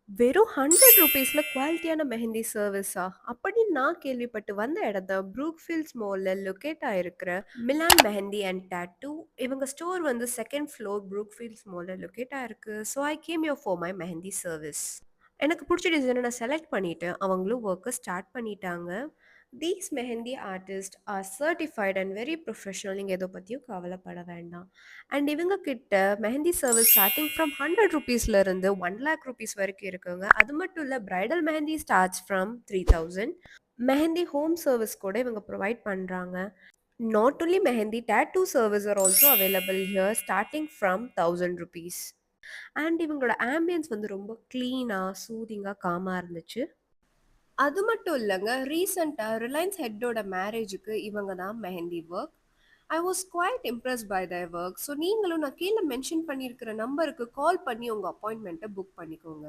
வெறும் ₹100ல குவாலிட்டியான மெஹந்தி சர்வீஸா? அப்படின்னு நான் கேள்விப்பட்டு வந்த இடம் தான் ப்ரூக்ஃபீல்ட்ஸ் மால்ல லொகேட் ஆயிருக்கிற மிலான் மெஹந்தி அண்ட் டாட்டூ. இவங்க ஸ்டோர் வந்து 2ண்ட் ஃப்ளோர் ப்ரூக்ஃபீல்ட்ஸ் மால்ல லொகேட் ஆயிருக்கு. So I came here for my mehndi service. எனக்கு புடிச்ச டிசைன நான் செலக்ட் பண்ணிட்டேன். அவங்களும் வொர்க்க ஸ்டார்ட் பண்ணிட்டாங்க. These mehndi artist are certified and very professional. நீங்க எத பத்தியும் கவலைப்பட வேண்டாம். அண்ட் இவங்க கிட்ட மெஹந்தி சர்வீஸ் ஸ்டார்ட்டிங் ஃப்ரம் ₹100ல இருந்து ₹1,00,000 வரைக்கும் இருக்குங்க. அது மட்டும் இல்ல bridal mehndi starts from 3000. Mehndi home service கூட இவங்க ப்ரொவைட் பண்றாங்க. Not only mehendi, tattoo service are also available here starting from ₹1,000. And இவங்களோட ஆம்பியன்ஸ் வந்து ரொம்ப கிளீனா, சூதிங்கா, காமா இருந்துச்சு. அது மட்டும் இல்லங்க. ரீசென்ட்டா ரிலையன்ஸ் ஹெட்டோட மேரேஜுக்கு இவங்க தான் mehndi work. I was quite impressed by their work. So நீங்களும் நான் கீழ மென்ஷன் பண்ணியிருக்கிற நம்பருக்கு கால் பண்ணி உங்க அப்பாயின்ட்மென்ட்ட புக் பண்ணிக்கோங்க.